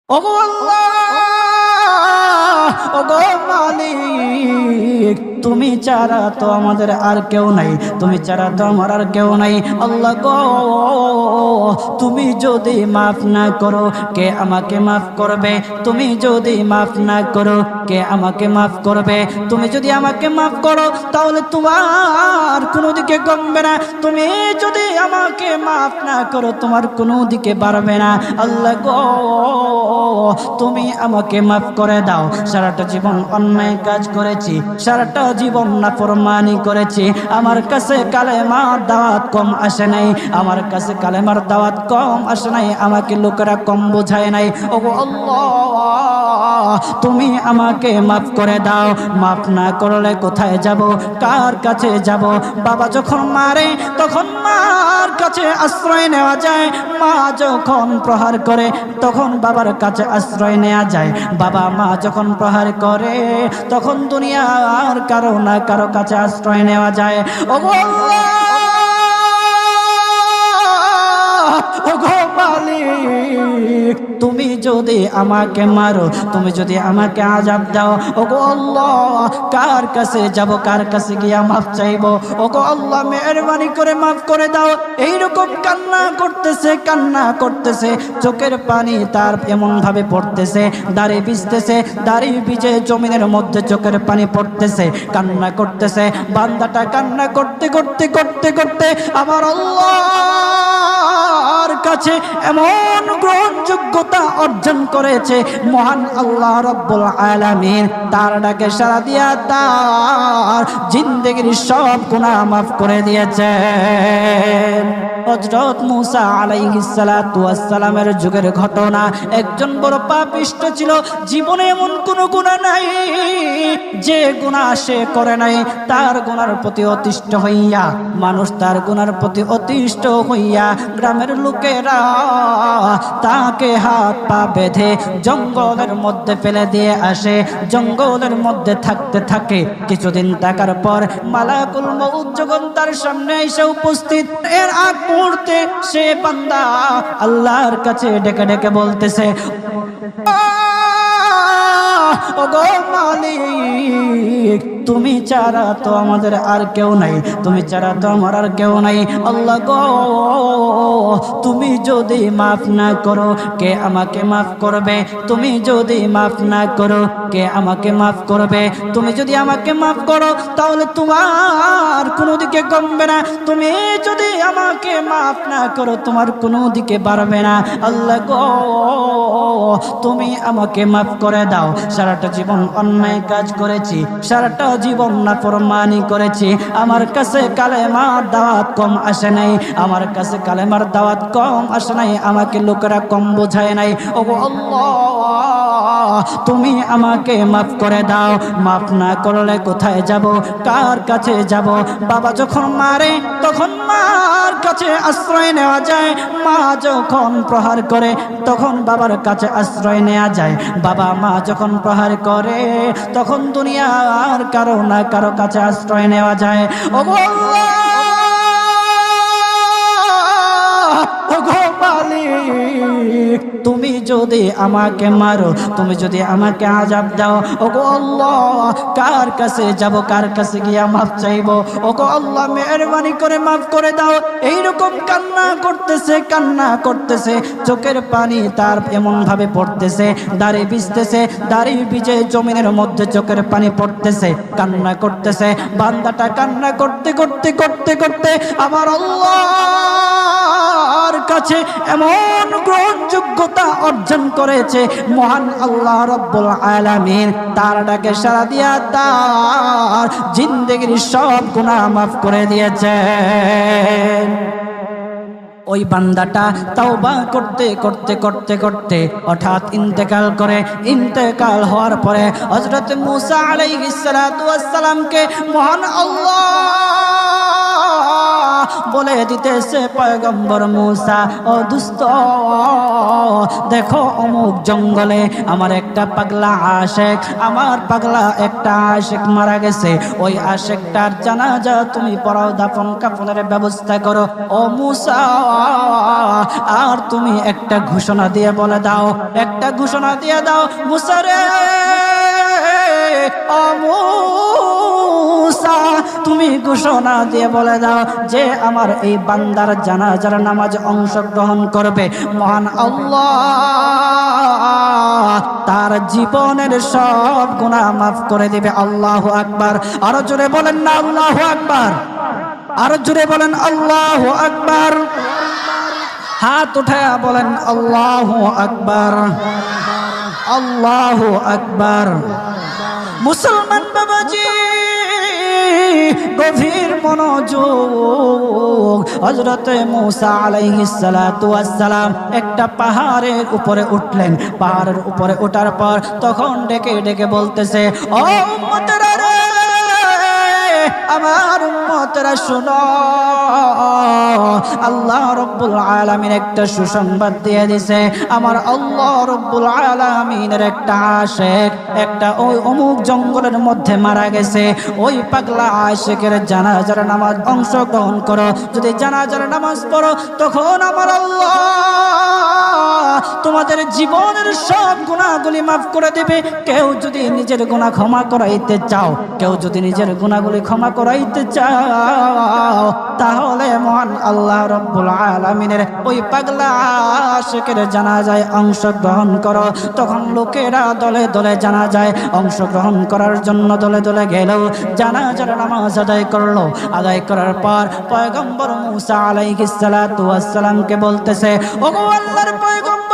ওগো আল্লাহ, ওগো মালিক, তুমি ছাড়া তো আমাদের আর কেউ নাই, তুমি ছাড়া তো আমার আর কেউ নাই। আল্লাহ গো, তুমি যদি মাফ না করো কে আমাকে মাফ করবে? তুমি যদি মাফ না করো কে আমাকে মাফ করবে? তুমি যদি আমাকে মাফ করো তাহলে তোমার কোনো দিকে কমবে না, তুমি যদি আমাকে মাফ না করো তোমার কোনো দিকে বাড়বে না। আল্লাহ গো, তুমি আমাকে মাফ করে দাও। সারাটা জীবন অন্যায় কাজ করেছি, সারাটা জীবন নাফরমানি করেছি, আমার কাছে কালেমার দাওয়াত কম আসে নাই, আমার কাছে কালেমার দাওয়াত কম আসে নাই, আমাকে লোকেরা কম বোঝায় নাই। ওগো আল্লাহ, তুমি আমাকে মাফ করে দাও। মাফ না করলে কোথায় যাব, কার কাছে যাব? বাবা যখন মারে তখন মার কাছে আশ্রয় নেওয়া যায়, মা যখন প্রহার করে তখন বাবার কাছে আশ্রয় নেওয়া যায়, বাবা মা যখন প্রহার করে তখন দুনিয়ার কারো না কারো কাছে আশ্রয় নেওয়া যায়। ওগো আল্লাহ, ওগো মালিক, তুমি যদি আমাকে মারো, তুমি যদি আমাকে আযাব দাও, ওগো আল্লাহ, কার কাছে যাব, কার কাছে গিয়া মাফ চাইবো? ওগো আল্লাহ, মেহেরবানি করে মাফ করে দাও। এইরকম কান্না করতেছে, কান্না করতেছে, চোখের পানি তার এমন ভাবে পড়তেছে, দাড়ি ভিজতেছে, দাড়ি ভিজে জমিনের মধ্যে চোখের পানি পড়তেছে, কান্না করতেছে। বান্দাটা কান্না করতে করতে করতে করতে আমার আল্লাহর কাছে এমন গ্রহণযোগ্যতা অর্জন করেছে, মহান আল্লাহ রাব্বুল আলামিন তার ডাকে সাড়া দিয়া তার জিন্দেগির সব গুনাহ মাফ করে দিয়েছেন। হযরত মূসা আলাইহিস সালাতু ওয়াস সালামের যুগের ঘটনা। একজন বড় পাপিষ্ঠ ছিল, জীবনে এমন কোন গুনাহ নাই যে গুনাহ সে করে নাই। তার গুনার প্রতি অতিষ্ঠ হইয়া, মানুষ তার গুনার প্রতি অতিষ্ঠ হইয়া গ্রামের লোকেরা তাকে হাত পা বেঁধে জঙ্গলের মধ্যে ফেলে দিয়ে আসে। জঙ্গলের মধ্যে থাকতে থাকে, কিছুদিন থাকার পর মালাকুল মউত যখন তার সামনে এসে উপস্থিত, এর আগ মুহূর্তে সে বান্দা আল্লাহর কাছে ডেকে ডেকে বলতেছে, ওগো মালিক, তুমি ছাড়া তো আমাদের আর কেউ নাই, তুমি ছাড়া তো আমার আর কেউ নাই। আল্লাহ গো, তুমি যদি মাফ না করো কে আমাকে মাফ করবে? তুমি যদি মাফ না করো কে আমাকে মাফ করবে? তুমি যদি আমাকে মাফ করো তাহলে তোমার কোনো দিকে কমবে না, তুমি যদি আমাকে মাফ না করো তোমার কোনো দিকে বাড়বে না। আল্লাহ গো, তুমি আমাকে মাফ করে দাও। সারাটা জীবন অন্যায় কাজ করেছি, সারাটা জীবন নাফরমানি করেছি, আমার কাছে কালেমার দাওয়াত কম আসে নাই, আমার কাছে কালেমার দাওয়াত কম আসে নাই, আমাকে লোকেরা কম বোঝায় নাই। ওগো আল্লাহ, তুমি আমাকে মাফ করে দাও। মাফ না করলে কোথায় যাব, কার কাছে যাব? বাবা যখন মারে তখন মার কাছে আশ্রয় নেওয়া যায়, মা যখন প্রহার করে তখন বাবার কাছে আশ্রয় নেওয়া যায়, বাবা মা যখন প্রহার করে তখন দুনিয়ার কারো না কারো কাছে আশ্রয় নেওয়া যায়। ওগো আল্লাহ, ওগো মালিক, তুমি যদি আমাকে মারো, তুমি যদি আমাকে আযাব দাও, ওগো আল্লাহ, কার কাছে যাব, কার কাছে গিয়া মাফ চাইবো? ওগো আল্লাহ, মেহেরবানি করে মাফ করে দাও। এইরকম কান্না করতেছে, কান্না করতেছে, চোখের পানি তার এমন ভাবে পড়তেছে, দাড়ি ভিজতেছে, দাড়ি ভিজে জমিনের মধ্যে চোখের পানি পড়তেছে, কান্না করতেছে। বান্দাটা কান্না করতে করতে করতে করতে আমার আল্লাহর কাছে এমন গ্রহণযোগ্যতা অর্জন করেছে, মহান আল্লাহ রাব্বুল আলামিন তার ডাকে সাড়া দিয়া তার জিন্দেগির সব গুনাহ মাফ করে দিয়েছেন। ওই বান্দাটা তাওবা করতে করতে করতে করতে হঠাৎ ইন্তেকাল করে। ইন্তেকাল হওয়ার পরে হযরত মূসা আলাইহিস সালাতু ওয়াস সালামকে মহান আল্লাহ বলে দিতেছে পয়গম্বর মূসা, ও দুস্থ দেখো অমুক জঙ্গলে আমার একটা পাগলা আশেক, আমার পাগলা একটা আশেক মারা গেছে, ওই আশেকটার জানাজা তুমি পড়াও, দাফন কাফনের ব্যবস্থা করো। ও মূসা আর তুমি একটা ঘোষণা দিয়ে বলে দাও, একটা ঘোষণা দিয়ে দাও মূসা রে, ও মূসা তুমি ঘোষণা দিয়ে বলে দাও যে আমার এই বান্দার জানাজার নামাজে অংশগ্রহণ করবে, মহান আল্লাহ তার জীবনের সব গুনাহ মাফ করে দিবে। আল্লাহু আকবার। আরো জোরে বলেন না আল্লাহু আকবার, আরো জোরে বলেন আল্লাহু আকবার। হাত উঠায়া বলেন আল্লাহু আকবার, আল্লাহু আকবার। মুসলমান বাবাজি গভীর মনোযোগ। হযরতে মূসা আলাইহিস সালাতু ওয়াস সালাম একটা পাহাড়ের উপরে উঠলেন। পাহাড়ের উপরে ওঠার পর তখন ডেকে ডেকে বলতেছে, ও উম্মতেরা রে, আমার উম্মতেরা শোনো, আল্লাহ রব্বুল আলামিন একটা সুসংবাদ দিয়ে দিছে। আমার আল্লাহ রব্বুল আলামিনের একটা আশেক একটা ওই অমুক জঙ্গলের মধ্যে মারা গেছে, ওই পাগলা আশেকের জানাজার নামাজ অংশগ্রহণ করো। যদি জানাজার নামাজ পড়ো তখন আমার আল্লাহ তোমাদের জীবনের সব গুনাহগুলি মাফ করে দেবে। কেউ যদি নিজের গুনাহ ক্ষমা করাইতে চাও, কেউ যদি নিজের গুনাহগুলি ক্ষমা করাইতে চাও, তাহলে মহান আল্লাহ রব্বুল আলামিনের ওই পাগলা আশিকের জানাজায় অংশগ্রহণ করো। তখন লোকেরা দলে দলে জানাজায় অংশগ্রহণ করার জন্য দলে দলে গেল, জানাজার নামাজ আদায় করলো। আদায় করার পর পয়গম্বর মূসা আলাইহিস সালাতু ওয়াস সালামকে বলতেছে, ওগো আল্লাহর পয়গম্বর,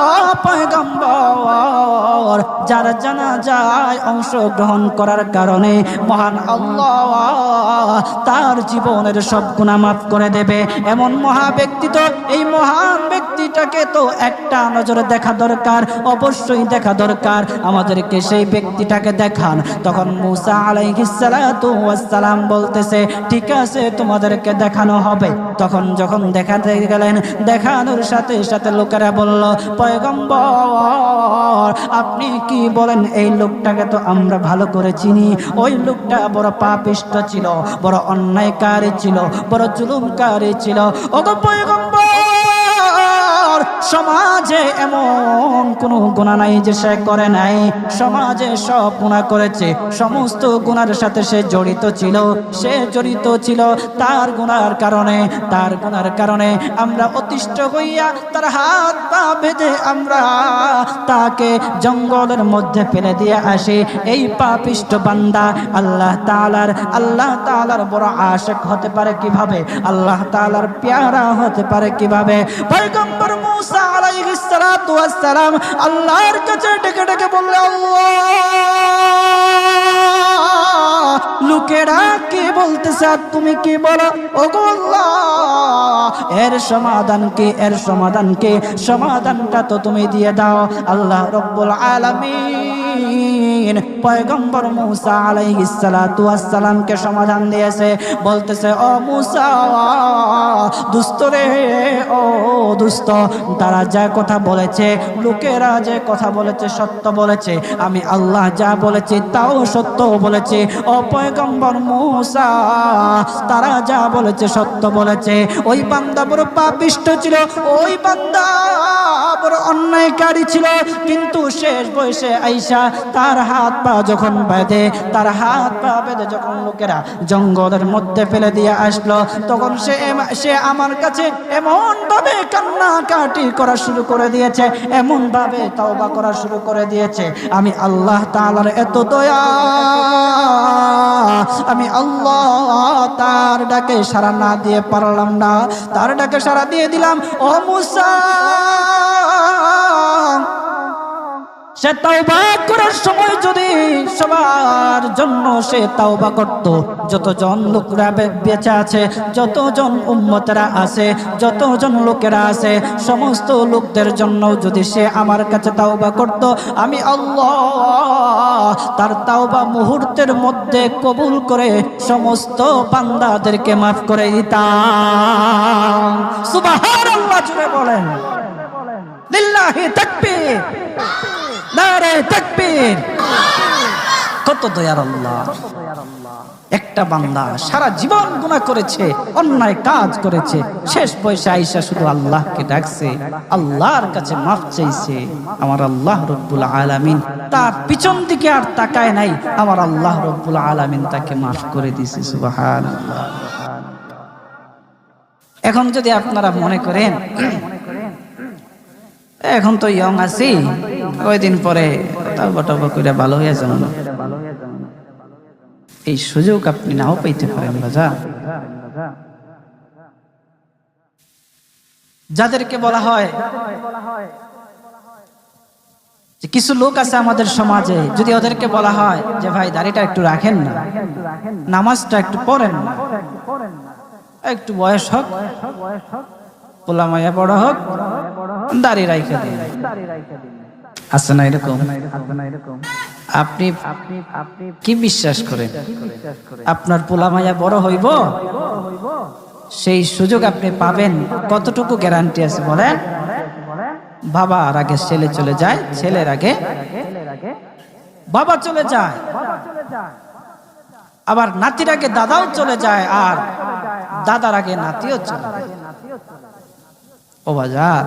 ও পয়গম্বর, যার জানাজায় অংশগ্রহণ করার কারণে মহান আল্লাহ তার জীবনের সব গুনাহ মাফ করে দেবে। এমন মহা ব্যক্তি, তো এই মহান ব্যক্তিটাকে তো একটা নজরে দেখা দরকার, অবশ্যই দেখা দরকার, আমাদেরকে সেই ব্যক্তিটাকে দেখান। তখন মূসা আলাইহিস সালাতু ওয়াস সালাম বলতেছে, ঠিক আছে তোমাদেরকে দেখানো হবে। তখন যখন দেখাতে গেলেন, দেখানোর সাথে সাথে লোকেরা বলল, পয়গম্বর আপনি কি বলেন, এই লোকটাকে তো আমরা ভালো করে চিনি, ওই লোকটা বড় পাপিষ্ঠ ছিল, বড় অন্যায়কারী ছিল, বড় জুলুমকারী ছিল। ওগো পয়গম্বর, সমাজে এমন কোনো গুনাহ নাই যে সে করে নাই, সমাজে সব গুনাহ করেছে, সমস্ত গুনার সাথে সে জড়িত ছিল, সে জড়িত ছিল। তার গুনার কারণে, তার গুনার কারণে আমরা অতিষ্ঠ হইয়া তার হাত পা বেঁধে আমরা তাকে জঙ্গলের মধ্যে ফেলে দিয়ে আসি। এই পাপিষ্ঠ বান্দা আল্লাহ তাআলার বড় আশিক হতে পারে কিভাবে, আল্লাহ তাআলার প্যারা হতে পারে কিভাবে? পয়গম্বর মূসা আলাইহিস সালাতু ওয়াস সালাম আল্লাহর কাছে ডেকে ডেকে বললেন, আল্লাহ লোকেরা কি বলতেছে আর তুমি কি বলো? ওগো আল্লাহ, এর সমাধান কি, এর সমাধান কি? সমাধানটা তো তুমি দিয়ে দাও। আল্লাহ রব্বুল আলামিন পয়গম্বর মূসা আলাইহিস সালাতু ওয়াস সালামকে সমাধান দিয়েছে। বলতেছে, ও মূসা দুষ্ট রে, ও দুষ্ট, তারা যা কথা বলেছে, লোকেরা যে কথা বলেছে সত্য বলেছে, আমি আল্লাহ যা বলেছি তাও সত্য বলেছি। ও পয়গম্বর মূসা, তারা যা বলেছে সত্য বলেছে। ওই বান্দা বড় পাপিষ্ঠ ছিল, ওই বান্দা বড় অন্যায়কারী ছিল, কিন্তু শেষ বয়সে আইসা তার হাত পা যখন বেঁধে, তার হাত পা বেঁধে যখন লোকেরা জঙ্গলের মধ্যে ফেলে দিয়ে আসলো, তখন সে আমার কাছে এমন ভাবে কান্নাকাটি করা শুরু করে দিয়েছে, এমন ভাবে তওবা করা শুরু করে দিয়েছে। আমি আল্লাহ তাআলার এত দয়া, আমি আল্লাহ তার ডাকে সাড়া না দিয়ে পারলাম না, তার ডাকে সাড়া দিয়ে দিলাম। ও মূসা, সে তাওবা করার সময় যদি সবার জন্য সে তাওবা করত, যতজন লোকরা বেঁচে আছে, যতজন উম্মতেরা আছে, যতজন লোকেরা আছে, সমস্ত লোকদের জন্য যদি সে আমার কাছে তাওবা করত, আমি আল্লাহ তার তাওবা মুহূর্তের মধ্যে কবুল করে সমস্ত বান্দাদেরকে মাফ করে দিতাম। সুবহানাল্লাহ, জুড়ে বলেন লিল্লাহি তাকবীর, নারে তাকবীর। কত দয়ার আল্লাহ! একটা বান্দা সারা জীবন গুনাহ করেছে, অন্যায় কাজ করেছে, শেষ বয়সে আইসা শুধু আল্লাহকে ডাকছে, আল্লাহর কাছে মাফ চাইছে। আমার আল্লাহ রব্বুল আলামিন তার পিছন দিকে আর তাকায় নাই, আমার আল্লাহ রব্বুল আলামিন তাকে মাফ করে দিয়েছে। সুবহানাল্লাহ। এখন যদি আপনারা মনে করেন এখন তো ইয়ং আছি, ওই দিন পরে তাওবা টাওবা করে ভালো হয়ে যাবেন, এই সুযোগ আপনি নাও পাইতে পারেন বাজার। যাদেরকে বলা হয় যে কিছু লোক আছে আমাদের সমাজে, যদি ওদেরকে বলা হয় যে ভাই দাড়িটা একটু রাখেন না, নামাজটা একটু পড়েন না, একটু বয়স হোক, পোলা মায়া বড় হোক, দাড়ি রাইখা দিন, আছে না এরকম? আপনি কি বিশ্বাস করেন আপনার পোলা মায়া বড় হইব? সেই সুযোগ আপনি পাবেন? কতটুকু গ্যারান্টি আছে বলেন? বাবার আগে ছেলে চলে যায়, ছেলের আগে বাবা চলে যায়, আবার নাতির আগে দাদাও চলে যায়, আর দাদার আগে নাতিও চলে যায়। ও বাজার,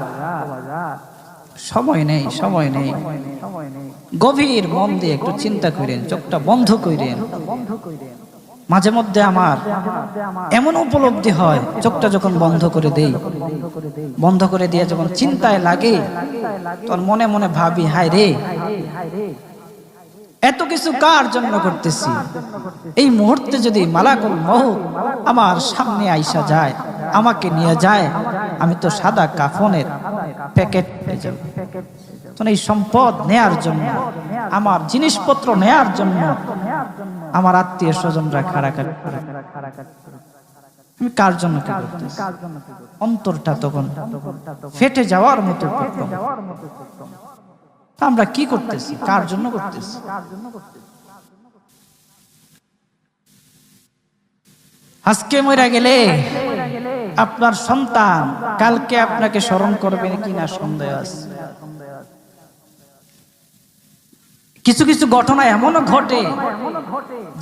সময় নেই, সময় নেই। গভীর মন দিয়ে একটু চিন্তা করেন, চোখটা বন্ধ করেন। মাঝে মধ্যে আমার এমন উপলব্ধি হয়, চোখটা যখন বন্ধ করে দেই, বন্ধ করে দিয়ে যখন চিন্তায় লাগে, তখন মনে মনে ভাবি, হায় রে, এত কিছু কার জন্য করতেছি? এই মুহূর্তে যদি মালাকুল মউত আমার সামনে আইসা যায়, আমাকে নিয়ে যায়, আমি তো সাদা কাফনের প্যাকেট হয়ে যাব। এই সম্পদ নেয়ার জন্য, আমার জিনিসপত্র নেয়ার জন্য আমার আত্মীয় স্বজনরা খাড়াখাড়ি করে, আমি কার জন্য কি করতেছি? অন্তরটা তখন ফেটে যাওয়ার মতো। আমরা কি করতেছি? কার জন্য করতেছি? আজকে মরে গেলে আপনার সন্তান কালকে আপনাকে স্মরণ করবে কিনা সন্দেহ আছে। কিছু কিছু ঘটনা এমনও ঘটে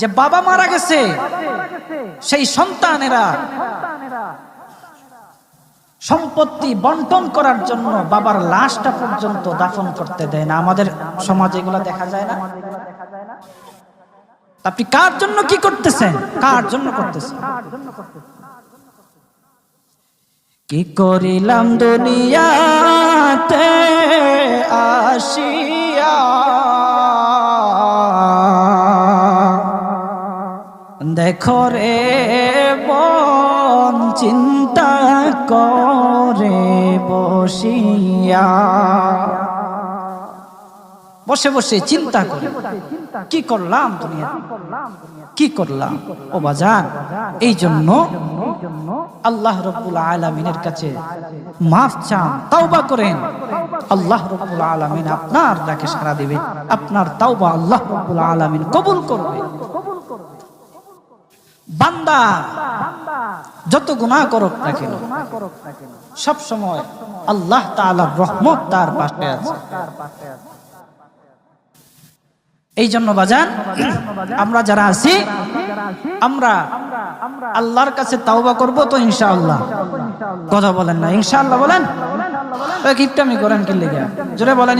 যে বাবা মারা গেছে, সেই সন্তানেরা সম্পত্তি বন্টন করার জন্য বাবার লাশটা পর্যন্ত দাফন করতে দেয় না। আমাদের সমাজে এগুলো দেখা যায় না? আপনি কার জন্য কি করতেছেন? কার জন্য করতেছেন? কি করিলাম দুনিয়াতে আসিয়া, দেখো রে মন চিন্তা করে বসিয়া, বসে বসে চিন্তা করে কি করলাম দুনিয়া, কি করলাম। ও বাজান, এই জন্য আল্লাহ রাব্বুল আলামিনের কাছে মাফ চান, তাওবা করেন। আল্লাহ রাব্বুল আলামিন আপনার ডাকে সাড়া দিবে, আপনার তাওবা আল্লাহ রাব্বুল আলামিন কবুল করবে। বান্দা যত গুনাহ করুক না কেন, সব সময় আল্লাহ তাআলার রহমত তার পাশে আছে। এই জন্য বাজান, আমরা যারা আছি, আমরা আল্লাহর কাছে তাওবা করব তো ইনশাআল্লাহ। কথা বলেন না ইনশাআল্লাহ? বলেন, কিপটামি করেন কি লেগে? জোরে বলেন।